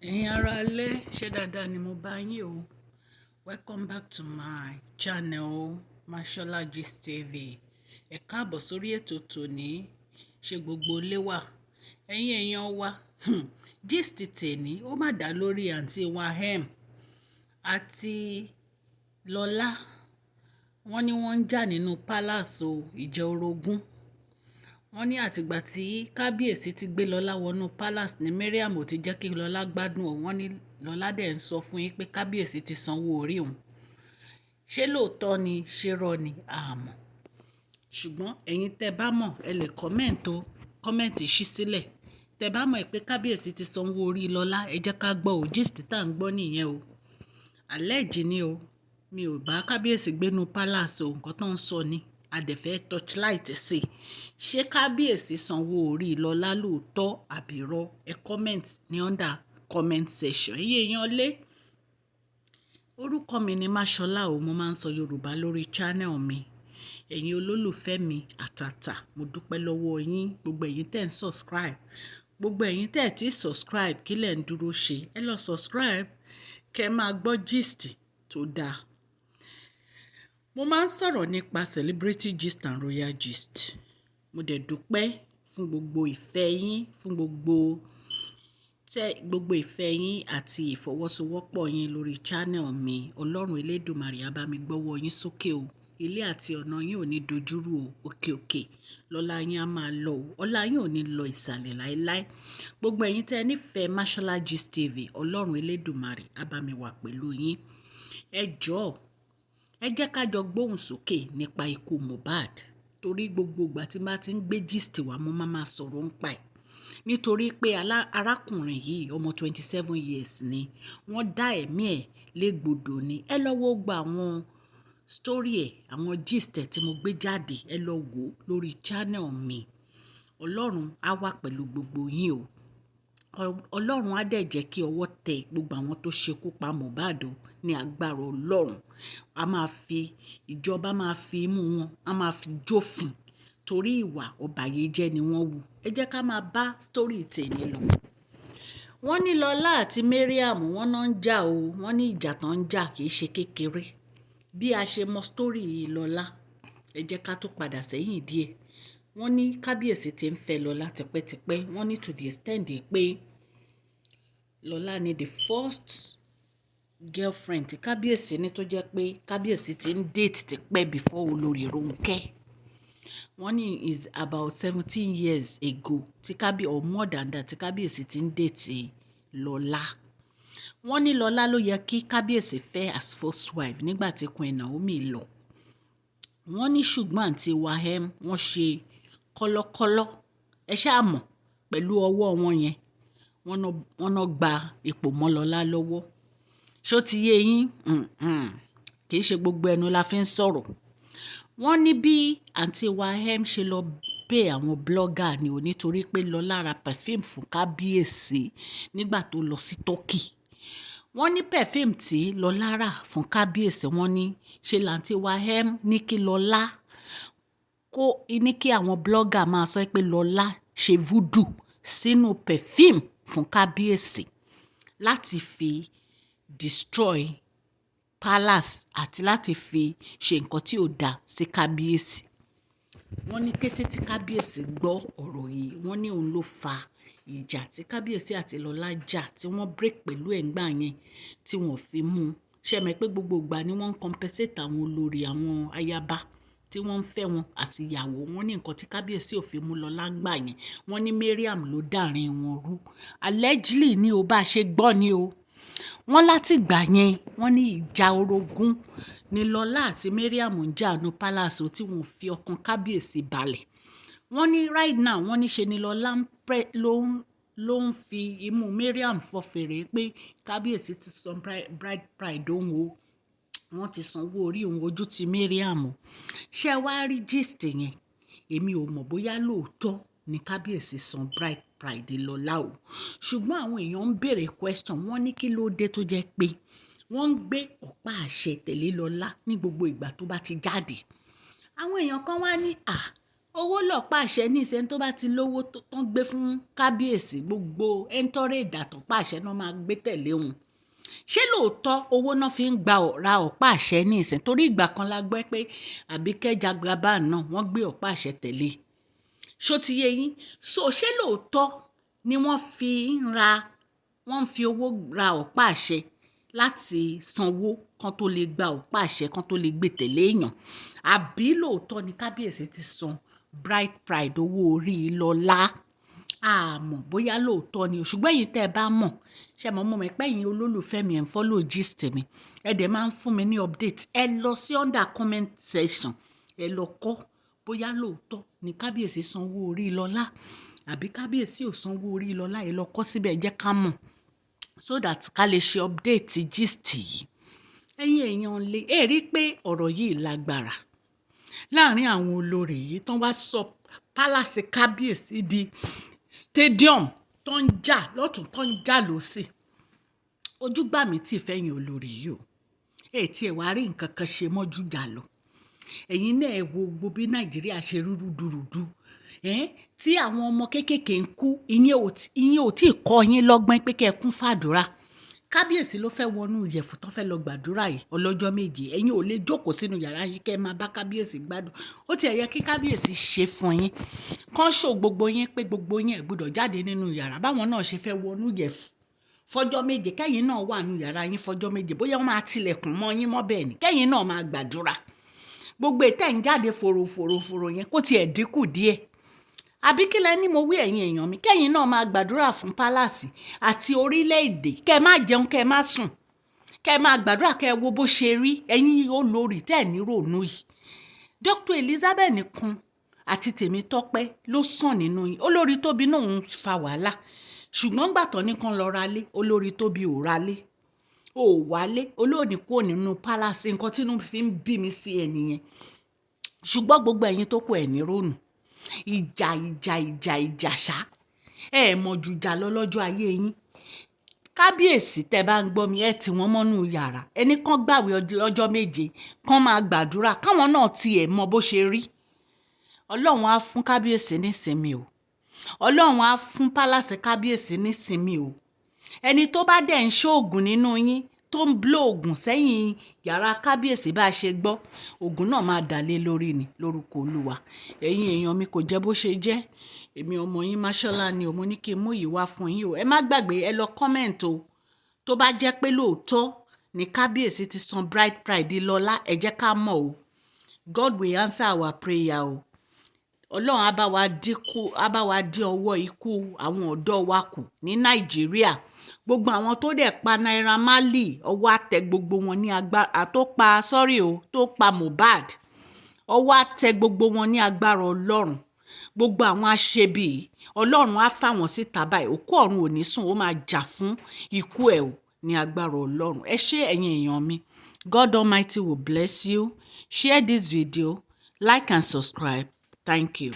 Ẹ̀yin ará ilé, ṣé dáadáa ni mo bá yín o. Welcome back to my channel Mashola Gist TV. Ẹ káàbọ̀ sórí ètò tòní. Ṣé gbogbo ilé wà? Ẹ̀yin èèyàn wa, gist tèní ó má dá lórí àǹtí wa àti Lola. Wọ́n ní wọ́n ń jà nínú palace o, ìjà orogún. Wọ́n ní àtìgbà tí kábíyèsí ti gbé Lọlá wọnú palace ní Mariam ò ti jẹ́ kí Lọlá gbádùn o. Wọ́n ní Lọlá dẹ̀ ń sọ fún yín pé kábíyèsí ti sanwó orí òun. Ṣé lóòótọ́ ni ṣé rọ́ ni àmọ́. Ṣùgbọ́n ẹ̀yin tẹ́ bá mọ̀ ẹ lè kọ́mẹ̀ntì ṣí sílẹ̀. Tẹ́ bá mọ̀ pé kábíyèsí ti sanwó orí Lọlá, ẹ jẹ́ ká gbọ́ o. Gist tá ń gbọ́ nìyẹn o. Àlẹ́jì ni o. Mi ò bá kábíyèsí gbénú palace o, nǹkan tó ń sọ ni adẹ̀fẹ́ torchlight sí. Ṣé kábíyèsí sanwó orí Lọlá lóòótọ́ àbírọ́? Ẹ comment ní under comment section. Ẹ̀yin èèyàn lé. Orúkọ mi ni Mashola o, mo máa ń sọ Yorùbá lórí channel mi. Ẹ̀yin olólùfẹ́ mi àtàtà, mo dúpẹ́ lọ́wọ́ yín. Gbogbo ẹ̀yin tẹ́ ń subscribe. Gbogbo ẹ̀yin tẹ́ ti subscribe, kí lẹ̀ ń dúró ṣe? Ẹ lọ subscribe kẹ́ máa gbọ́ gist tó dáa. Mo máa ń sọ̀rọ̀ nípa celebrity gist and royal gist. Mo dẹ̀ dúpẹ́ fún gbogbo ìfẹ́ yín, fún gbogbo ìfẹ́ yín àti ìfọwọ́sowọ́pọ̀ yín lórí channel mi. Ọlọ́run Elédùmarè á bá mi gbọ́wọ́ yín sókè o. Ilé àti ọ̀nà yín ò ní dojúrú o. Òkè òkè lọ́lá yín á máa lọ o. Ọlá yín ò ní lọ ìsàlẹ̀ láéláé. Gbogbo ẹ̀yin tẹ́ nífẹ̀ẹ́ Mashola Gist TV, Ọlọ́run Elédùmarè á bá mi wà pẹ̀lú yín. Ẹ jọ̀ọ́, ẹ jẹ́ ká jọ gbóhùn sókè nípa ikú Mohbad. Torí gbogbo ìgbà tí n bá ti ń gbé gist wá, mo máa sọ̀rọ̀ ń pa ẹ̀. Nítorí pé arákùnrin yìí ọmọ 27 years ni. Wọ́n dá ẹ̀mí ẹ̀ légbodò ni. Ẹ lọ wo gba àwọn story ẹ̀, àwọn gist ẹ̀ tí mo gbé jáde. Ẹ lọ wò ó lórí channel mi. Ọlọ́run á wà pẹ̀lú gbogbo yín o. Ọlọ́run á dẹ̀ jẹ́ kí ọwọ́ tẹ gbogbo àwọn tó ṣekú pa Mohbad o, ní agbára Ọlọ́run. Ìjọba máa fi imú wọn, a máa fi jófin torí ìwà ọbàyéjẹ́ ni wọ́n wù. Ẹ jẹ́ ká máa bá story tèmi lọ. Wọ́n ní Lọlá àti Mariam wọ́n náà ń jà o. Wọ́n ní ìjà tán ń jà kì í ṣe kékeré. Bí a ṣe mọ story Lọlá, ẹ jẹ́ ká tún padà sẹ́yìn díẹ̀. Wọ́n ní kábíyèsí ti ń fẹ́ Lọlá tipẹ́tipẹ́. Wọ́n ní to the extent pé Lọlá ni the first girlfriend tí kábíyèsí ní, tó jẹ́ pé kábíyèsí ti ń date tipẹ́ before olórí Rónkẹ́. Wọ́n ní is about 17 years ago or more than that tí kábíyèsí ti ń date Lọlá. Wọ́n ní Lọlá ló yẹ kí kábíyèsí fẹ́ as first wife nígbà tí Queen Naomi lọ. Wọ́n ní ṣùgbọ́n àǹtí wa wọ́n ṣe kọ́lọ́kọ́lọ́. Ẹ ṣáà mọ̀ pẹ̀lú ọwọ́ wọn yẹn. Wọ́n náà gba ipò mọ́ Lọlá lọ́wọ́. Ṣó ti yé yín? Kì í ṣe gbogbo ẹnu la fi ń sọ̀rọ̀. Wọ́n ní bí àǹtí wa ṣe lọ bẹ̀ àwọn blogger ni o, nítorí pé Lọlá ra perfume fún kábíyèsí nígbà tó lọ sí Turkey. Wọ́n ní perfume tí Lọlá rà fún kábíyèsí, wọ́n ní ṣe làǹtí wa ní kí Lọlá ní kí àwọn blogger máa sọ pé Lọlá ṣe voodoo sínú perfume fún kábíyèsí láti fi destroy palace àti láti fi ṣe nǹkan tí ò dáa sí kábíyèsí. Wọ́n ní kété tí kábíyèsí gbọ́ ọ̀rọ̀ yìí, wọ́n ní òun ló fa ìjà tí kábíyèsí àti Lọlá jà, tí wọ́n break pẹ̀lú ẹ̀ngbà yẹn tí wọ́n fi mú un. Ṣé mọ̀ pé gbogbo ìgbà ni wọ́n ń compensate àwọn olórí, àwọn ayaba tí wọ́n ń fẹ́ wọn àsìyàwó. Wọ́n ní nǹkan tí kábíyèsí ò fi mú Lọlá gbà yẹn. Wọ́n ní Mariam ló dàrin wọn rú. Allegedly ni o, bá a ṣe gbọ́ ni o. Wọ́n láti gbà yẹn, wọ́n ní ìjà orogún ni Lọlá àti Mariam ń jà ní palace tí wọ́n fi ọkàn kábíyèsí balẹ̀. Wọ́n ní right now, wọ́n ní ṣe ni Lọlá ló ń fi imú Mariam fọ́ fèrè pé kábíyèsí ti san bride price òun o. Wọ́n ti sanwó orí òun, ojú ti Mariam o. Ṣé wàá rí gist yẹn? Èmi ò mọ̀ bóyá lóòótọ́ ni kábíyèsí san bride price Lọlá o. Ṣùgbọ́n àwọn èèyàn ń béèrè question. Wọ́n ní kí ló dé tó jẹ́ pé wọ́n ń gbé ọ̀pá àṣẹ tẹ̀lé Lọlá ní gbogbo ìgbà tó bá ti jáde. Àwọn èèyàn kan wá ní owó lọ́pàá àṣẹ ní ìṣẹ́ tó bá ti lówó tó ń gbé fún kábíyèsí, gbogbo ẹ̀ńtọ́rẹ́ ìdàtọ̀pá àṣẹ náà máa gbé tẹ̀lé wọn. Ṣé lóòótọ́ owó náà fi ń ra ọ̀pá àṣẹ ní ìsìn? Torí ìgbà kan la gbọ́ pé Àbíkẹ́ Jagaban náà wọ́n gbé ọ̀pá àṣẹ tẹ̀lé. Ṣó ti yé yín? So ṣé lóòótọ́ ni wọ́n fi owó ra ọ̀pá àṣẹ láti sanwó kan tó lè gba ọ̀pá àṣẹ kan tó lè gbé tẹ̀lé èèyàn? Àbí lóòótọ́ ni kábíyèsí ti san bride pride owó orí Lọ́lá? Àmọ́ bóyá lóòótọ́ ni o, ṣùgbọ́n èyí tẹ́ ẹ bá mọ̀, ṣe mọ̀ mọ̀ pé ẹ̀yin olólùfẹ́ mi ẹ̀ ń follow gist mi, ẹ dẹ̀ máa ń fún mi ní update. Ẹ lọ sí under comment section, ẹ lọ kọ́ bóyá lóòótọ́ ni kábíyèsí sanwó orí Lọ́lá àbí kábíyèsí ò sanwó orí Lọ́lá. Ẹ lọ kọ́ síbẹ̀, jẹ́ ká mọ̀ so that ká lè ṣe update gist yìí. Ẹ̀yin èèyàn lè rí pé ọ̀rọ̀ yìí lágbára láàrin àwọn olórí yìí tán wá sọ palace kábíyèsí di stadium tó ń jà lọ́tún tó ń jà lósì. Ojú gbà mí tí ìfẹ́yìn olórí yìí o, tí ẹ wá rí nǹkan kan ṣe mọ́jú jà lọ. Ẹ̀yin náà ẹ wo gbogbo bí Nàìjíríà ṣe rúdurùdu, tí àwọn ọmọ kéékèèké ń kú, ìyẹn ò tí ì kọ́ yín lọ́gbọ́n pé kẹ́ ẹ kún fàdúrà. Kábíyèsí ló fẹ́ wọnú ìyẹ̀fù tó fẹ́ lọ gbàdúrà yìí ọlọ́jọ́ méje. Ẹ̀yin ò lè jókòó sínú yàrá yín kẹ́ ẹ máa bá kábíyèsí gbádùn. Ó ti yẹ kí kábíyèsí ṣe fún yín, kán ṣò gbogbo yín pé gbogbo yín ẹ̀ gbọ́dọ̀ jáde nínú yàrá. Báwọn náà ṣe fẹ́ wọnú ìyẹ̀fù fọjọ́ méje, kẹ́yìn náà wà nínú yàrá yín fọjọ́ méje. Bóyá wọ́n máa tilẹ̀kùn mọ́ yín mọ́ bẹ́ẹ̀ ni, kẹ́yìn náà máa gbàdúrà. Gbogbo ètẹ́ ń jáde fòròfòrò yẹn kó tiẹ̀ dínkù díẹ̀. Àbí kí lẹ ní mo wí ẹ̀yin èèyàn mi? Kẹ́yìn náà máa gbàdúrà fún pálásì àti orílẹ̀-èdè. Kẹ́ ẹ má jẹun, kẹ́ ẹ má sùn, kẹ́ ẹ máa gbàdúrà, kẹ́ ẹ wo bó ṣe rí. Ẹ̀yin olórí tẹ́ ẹ̀ ní ròónú yìí. Dr. Elizabeth nìkan àti Tèmítọ́pẹ́ ló sàn nínú yín. Olórí Tóbi náà ń fa wàhálà, ṣùgbọ́n gbàtọ́ nìkan lọ ralé. Olórí Tóbi ò ralé, ò wálé. Olóòní kúrò nínú pálásì. Nǹkan tí inú fi ń bí mi sí ẹ nìyẹn. Ṣùgbọ́n gbogbo ẹ̀yin tó kù ẹ̀ ní ròónú. Ìjà ṣá, mọ̀ jù jà lọ lọ́jọ́ ayé yín. Kábíyèsí tẹ́ bá ń gbọ́ mi, tì wọ́n mọ́nú yàrá. Ẹni kan gbàwé ọjọ́ méje, kan máa gbàdúrà, káwọn náà tiẹ̀ mọ bó ṣe rí. Ọlọ́run á fún kábíyèsí nísinmi o. Ọlọ́run á fún pálásì kábíyèsí nísinmi o. Ẹni tó bá dẹ̀ ń ṣoògùn nínú yín, tó ń bló oògùn sẹ́yìn yàrá kábíyèsí, bá a ṣe gbọ́, oògùn náà máa dà lé lórí ni lórúkọ Olúwa. Ẹ̀yin èèyàn mi, kò jẹ́ bó ṣe jẹ́. Èmi ọmọ yín Máṣọ́lá ni o, mo ní kí n mú yìí wá fún yín o. Ẹ má gbàgbé, ẹ lọ comment o. Tó bá jẹ́ pé lóòótọ́ ni kábíyèsí ti san bride pride Lọ́lá, ẹ jẹ́ ká mọ̀ o. God will answer our prayer o. Ọlọ́run á bá wa dín ọwọ́ ikú àwọn ọ̀dọ́ wa kù ní Nàìjíríà. Gbogbo àwọn tó dẹ̀ pa Naira Marley, ọwọ́ á tẹ gbogbo wọn ní agbára. tó pa Mohbad, ọwọ́ á tẹ gbogbo wọn ní agbára Ọlọ́run. Gbogbo àwọn aṣebi, Ọlọ́run á fà wọ́n síta báyìí. Òkú ọ̀run ò ní sùn, ó máa jà fún ikú ẹ̀ o ní agbára Ọlọ́run. Ẹ ṣé ẹ̀yin èèyàn mi. God Almighty will bless you. Share this video, like and subscribe. Thank you.